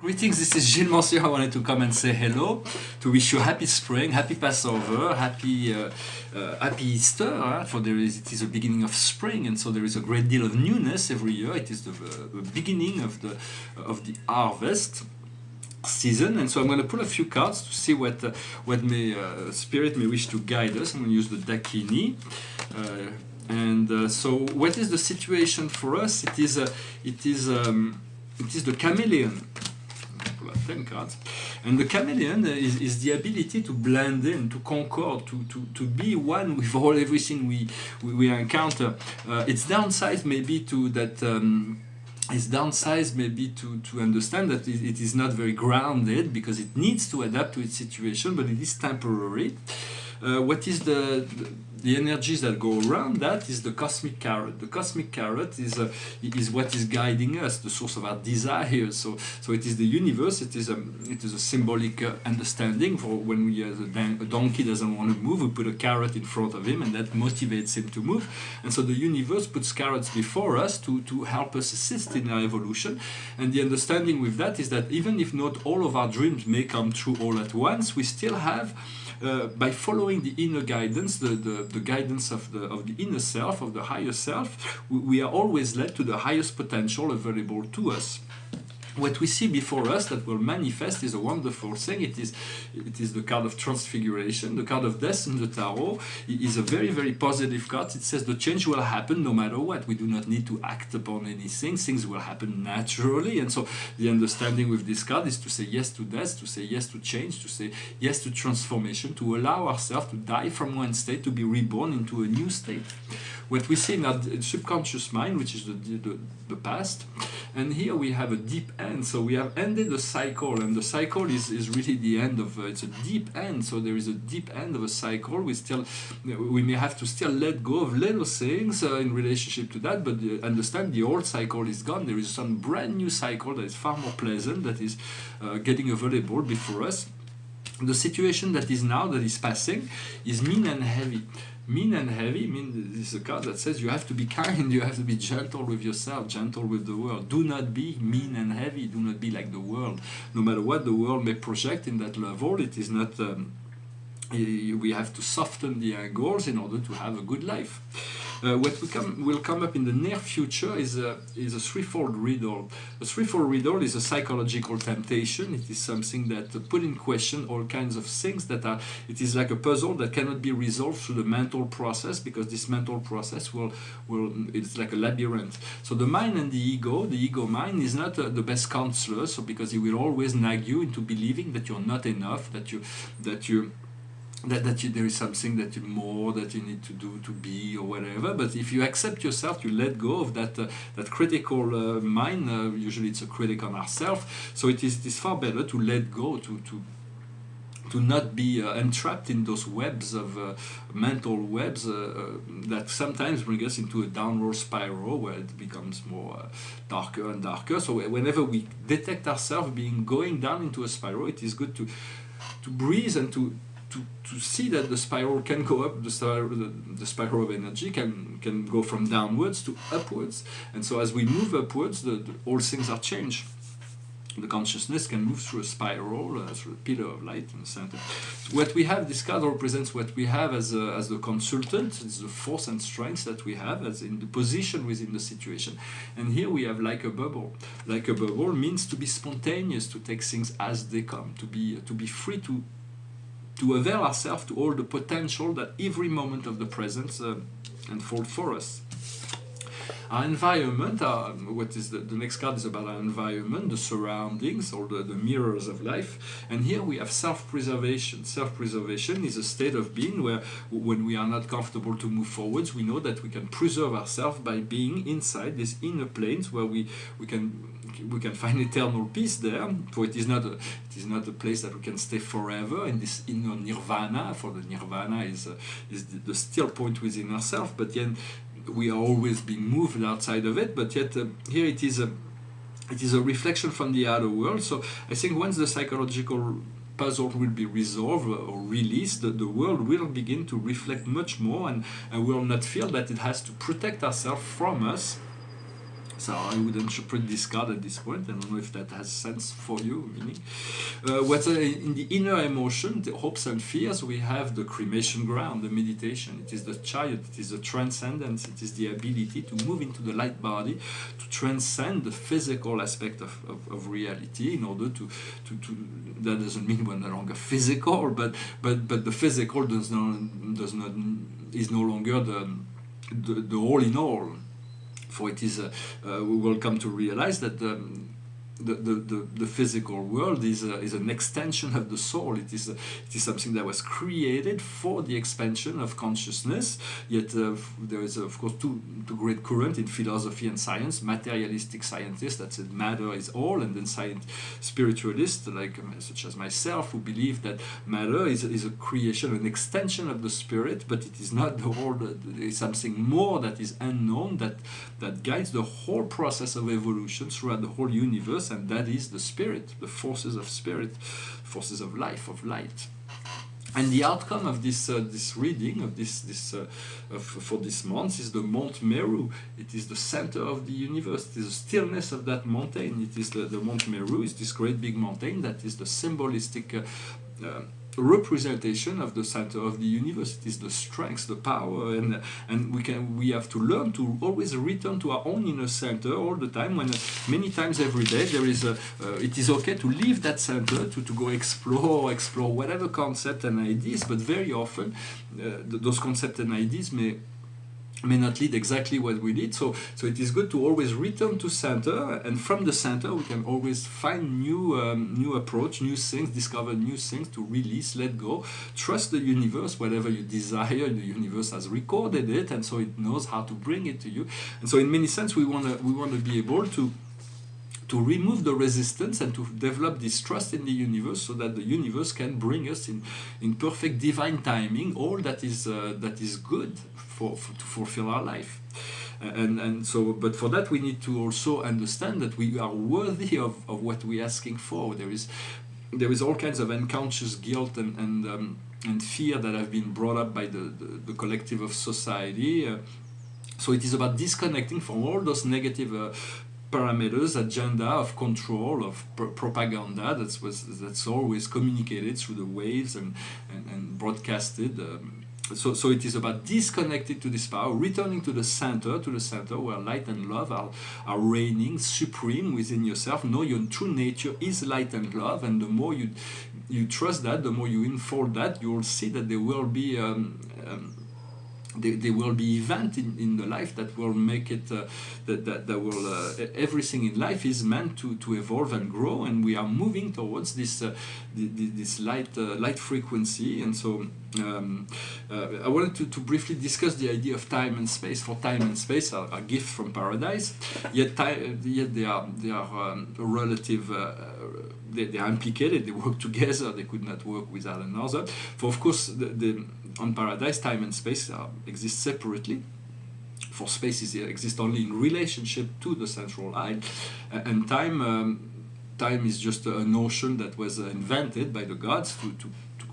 Greetings, this is Gilles Monsieur. I wanted to come and say hello, to wish you happy spring, happy Passover, happy Easter, for it is the beginning of spring, and so there is a great deal of newness every year. It is the beginning of the harvest season, and so I'm going to pull a few cards to see what may spirit may wish to guide us. I'm going to use the Dakini. So what is the situation for us? It is the chameleon. 10 cards. And the chameleon is the ability to blend in, to concord, to be one with everything we encounter. Its downside may be to understand that it is not very grounded, because it needs to adapt to its situation, but it is temporary. What is the energies that go around that is the cosmic carrot. The cosmic carrot is what is guiding us, the source of our desires. So it is the universe. It is a symbolic understanding for when a donkey doesn't want to move, we put a carrot in front of him, and that motivates him to move. And so the universe puts carrots before us to help us assist in our evolution. And the understanding with that is that even if not all of our dreams may come true all at once, we still have, by following the inner guidance, the guidance of the inner self, of the higher self, we are always led to the highest potential available to us. What we see before us that will manifest is a wonderful thing. It is the card of transfiguration, the card of death in the tarot. It is a very, very positive card. It says the change will happen no matter what. We do not need to act upon anything. Things will happen naturally. And so the understanding with this card is to say yes to death, to say yes to change, to say yes to transformation, to allow ourselves to die from one state, to be reborn into a new state. What we see in our subconscious mind, which is the past, and here we have a deep end. So we have ended a cycle, and the cycle is really the end of it's a deep end. So there is a deep end of a cycle. We may have to still let go of little things in relationship to that, but understand the old cycle is gone. There is some brand new cycle that is far more pleasant, that is getting available before us. The situation that is now, that is passing, is mean and heavy. Mean and heavy means this is a card that says you have to be kind, you have to be gentle with yourself, gentle with the world. Do not be mean and heavy, do not be like the world. No matter what the world may project in that level, it is not... we have to soften the angles in order to have a good life. What will come up in the near future is a threefold riddle. A threefold riddle is a psychological temptation. It is something that put in question all kinds of things that are. It is like a puzzle that cannot be resolved through the mental process, because this mental process will it's like a labyrinth. So the mind and the ego mind is not the best counselor. So because he will always nag you into believing that you're not enough, that there is something that you more that you need to do to be or whatever. But if you accept yourself, you let go of that critical mind. Usually it's a critic on ourselves. So it is far better to let go, to not be entrapped in those webs of mental webs that sometimes bring us into a downward spiral where it becomes more darker and darker. So whenever we detect ourselves going down into a spiral, it is good to breathe and to see that the spiral can go up, the spiral of energy can go from downwards to upwards. And so as we move upwards, all things are changed. The consciousness can move through a spiral, through a pillar of light in the center. So what we have, this card represents what we have as the consultant. It's the force and strength that we have as in the position within the situation. And here we have like a bubble. Like a bubble means to be spontaneous, to take things as they come, to be free to avail ourselves to all the potential that every moment of the present unfold for us. Our environment, the next card is about our environment, the surroundings, or the mirrors of life. And here we have self-preservation. Self-preservation is a state of being where, when we are not comfortable to move forwards, we know that we can preserve ourselves by being inside these inner planes where we can find eternal peace there. For it is not a place that we can stay forever in this inner nirvana. For the nirvana is the still point within ourselves, but yet we are always being moved outside of it. But yet here it is a reflection from the outer world. So I think once the psychological puzzle will be resolved or released, the world will begin to reflect much more, and will not feel that it has to protect ourselves from us. So I would interpret this card at this point. I don't know if that has sense for you, meaning. In the inner emotion, the hopes and fears, we have the cremation ground, the meditation. It is the chariot, it is the transcendence, it is the ability to move into the light body, to transcend the physical aspect of reality in order to that doesn't mean we're no longer physical, but the physical is no longer the all in all. For it is, we will come to realize that the physical world is an extension of the soul. It is something that was created for the expansion of consciousness. Yet there is of course two great currents in philosophy and science: materialistic scientists that said matter is all, and then spiritualists such as myself, who believe that matter is a creation, an extension of the spirit, but it is not the whole. There is something more that is unknown that guides the whole process of evolution throughout the whole universe. And that is the spirit, the forces of spirit, forces of life, of light. And the outcome of this reading of for this month is the Mount Meru. It is the center of the universe. It is the stillness of that mountain. It is the Mount Meru is this great big mountain that is the symbolistic representation of the center of the universe. It is the strength, the power, and we have to learn to always return to our own inner center all the time. When many times every day there is it is okay to leave that center to go explore whatever concept and ideas, but very often those concepts and ideas may not lead exactly what we need. So it is good to always return to center, and from the center we can always find new approach, new things, discover new things to release, let go, trust the universe. Whatever you desire, the universe has recorded it, and so it knows how to bring it to you. And so in many sense we want to be able to remove the resistance and to develop this trust in the universe, so that the universe can bring us in perfect divine timing all that is good to fulfill our life. And so, but for that we need to also understand that we are worthy of what we're asking for. There is all kinds of unconscious guilt and fear that have been brought up by the collective of society. So it is about disconnecting from all those negative parameters, agenda of control, of propaganda that's always communicated through the waves and broadcasted. So it is about disconnecting to this power, returning to the center where light and love are reigning supreme within yourself. Know your true nature is light and love, and the more you trust that, the more you unfold that, you will see that there will be there will be event in the life that will make it that will everything in life is meant to evolve and grow, and we are moving towards this light frequency. And so I wanted to briefly discuss the idea of time and space. For time and space are a gift from paradise, yet they are relative. They are implicated, they work together, they could not work without another. For of course, on paradise, time and space exist separately. For space exists only in relationship to the central eye, and time is just a notion that was invented by the gods to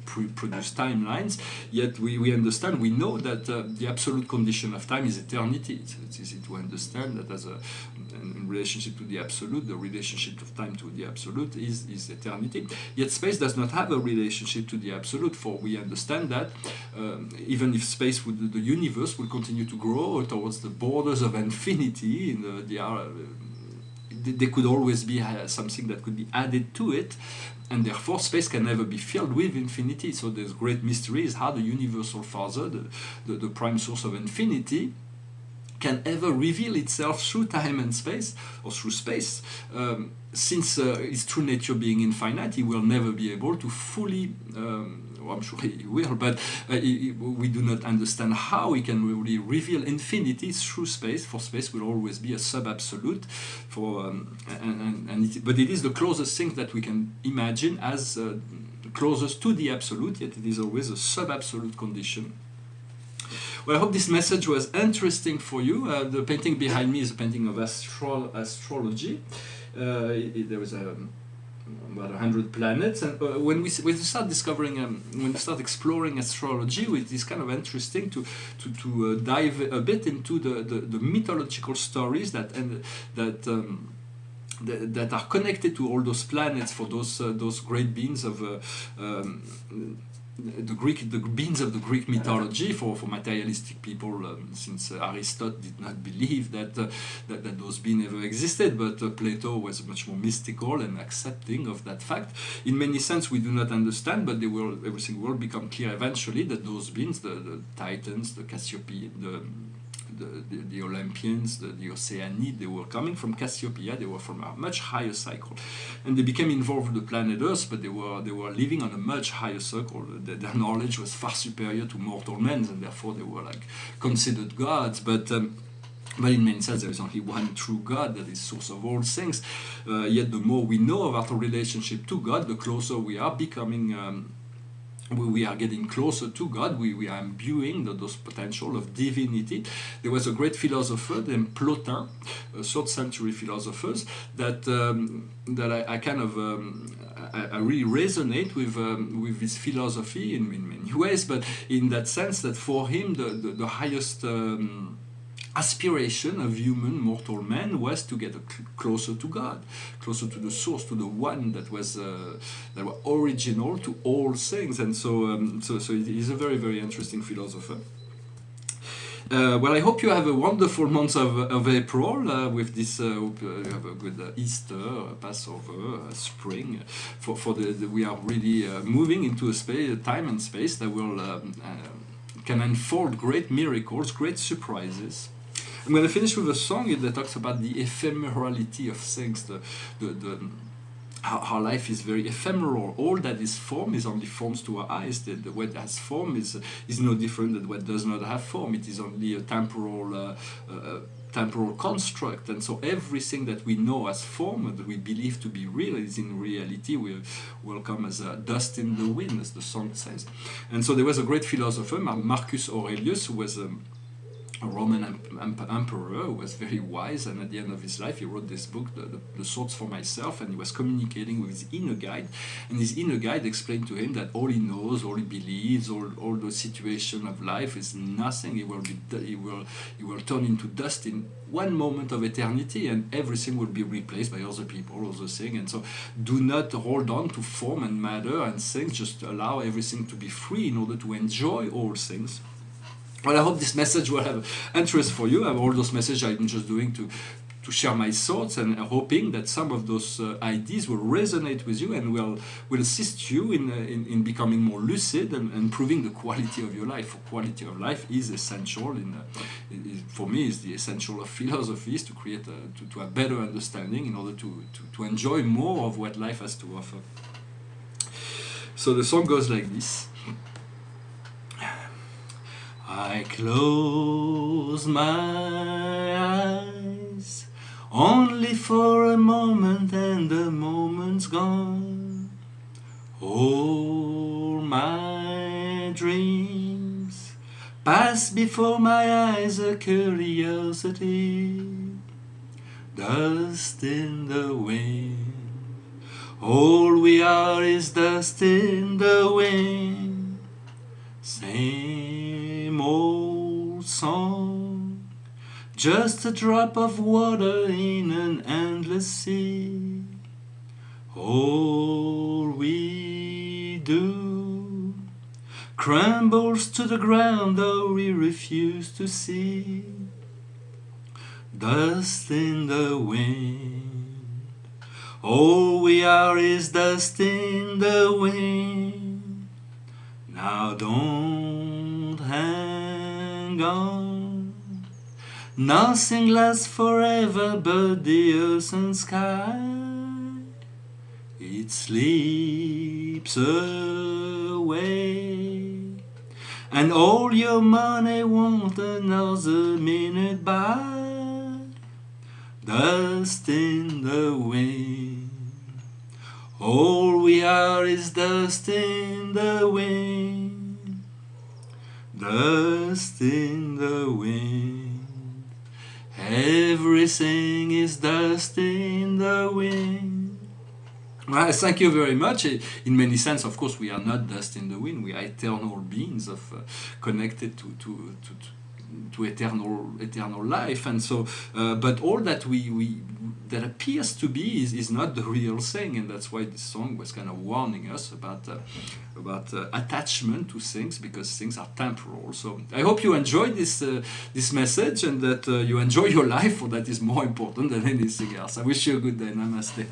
produce timelines. Yet we understand, we know that the absolute condition of time is eternity. It's easy to understand that in relationship to the absolute, the relationship of time to the absolute is eternity. Yet space does not have a relationship to the absolute, for we understand that even if the universe will continue to grow towards the borders of infinity, there could always be something that could be added to it, and therefore space can never be filled with infinity. So there's great mystery is how the universal father, the prime source of infinity, can ever reveal itself through time and space, or through space. Since its true nature being infinite, he will never be able to fully, I'm sure he will, but we do not understand how he can really reveal infinity through space, for space will always be a sub-absolute. But it is the closest thing that we can imagine as closest to the absolute, yet it is always a sub-absolute condition. Well, I hope this message was interesting for you. The painting behind me is a painting of astrology. There was about 100 planets, and when we start discovering, when we start exploring astrology, it is kind of interesting to dive a bit into the mythological stories that that are connected to all those planets, for those great beings of the beings of the Greek mythology, for materialistic people, since Aristotle did not believe that those beings ever existed, but Plato was much more mystical and accepting of that fact. In many sense, we do not understand, but everything will become clear eventually, that those beings, the Titans, the Cassiopeia, the Olympians, the Oceanids, they were coming from Cassiopeia. They were from a much higher cycle, and they became involved with the planet Earth. But they were living on a much higher circle. Their knowledge was far superior to mortal men's, and therefore they were like considered gods. But in many sense, there is only one true God that is source of all things. Yet the more we know about our relationship to God, the closer we are becoming. We are getting closer to God. We are imbuing those potential of divinity. There was a great philosopher named Plotin, a 3rd century philosopher, that I kind of I really resonate with his philosophy in many ways, but in that sense that for him the highest aspiration of human mortal man was to get closer to God, closer to the source, to the one that was original to all things. And so he's a very, very interesting philosopher. Well, I hope you have a wonderful month of April with this. Hope you have a good Easter, Passover, spring. We are really moving into a time and space that will can unfold great miracles, great surprises. I'm going to finish with a song that talks about the ephemerality of things, how life is very ephemeral. All that is form is only forms to our eyes. What has form is no different than what does not have form. It is only a temporal construct, and so everything that we know as form, that we believe to be real, is in reality will come as dust in the wind, as the song says. And so there was a great philosopher, Marcus Aurelius, who was a Roman emperor, who was very wise, and at the end of his life he wrote this book, the Thoughts for Myself, and he was communicating with his inner guide, and his inner guide explained to him that all he knows, all he believes, all the situation of life is nothing. He will turn into dust in one moment of eternity, and everything will be replaced by other people, other things. And so do not hold on to form and matter and things, just allow everything to be free in order to enjoy all things. Well, I hope this message will have interest for you. All those messages I'm just doing to share my thoughts, and hoping that some of those ideas will resonate with you and will assist you in becoming more lucid and improving the quality of your life. For quality of life is essential. For me, is the essential of philosophy, is to create to have better understanding in order to enjoy more of what life has to offer. So the song goes like this. I close my eyes only for a moment, and the moment's gone. All my dreams pass before my eyes, a curiosity, dust in the wind. All we are is dust in the wind. Same old song, just a drop of water in an endless sea. All we do crumbles to the ground, though we refuse to see. Dust in the wind. All we are is dust in the wind. Now don't hang on. Nothing lasts forever but the earth and sky. It sleeps away, and all your money won't another minute by. Dust in the wind. All we are is dust in the wind. Dust in the wind. Everything is dust in the wind. Well, thank you very much. In many sense, of course, we are not dust in the wind. We are eternal beings of connected to eternal life, and so. But all that we that appears to be is not the real thing, and that's why this song was kind of warning us about attachment to things, because things are temporal. So I hope you enjoyed this message, and that you enjoy your life, for that is more important than anything else. I wish you a good day. Namaste.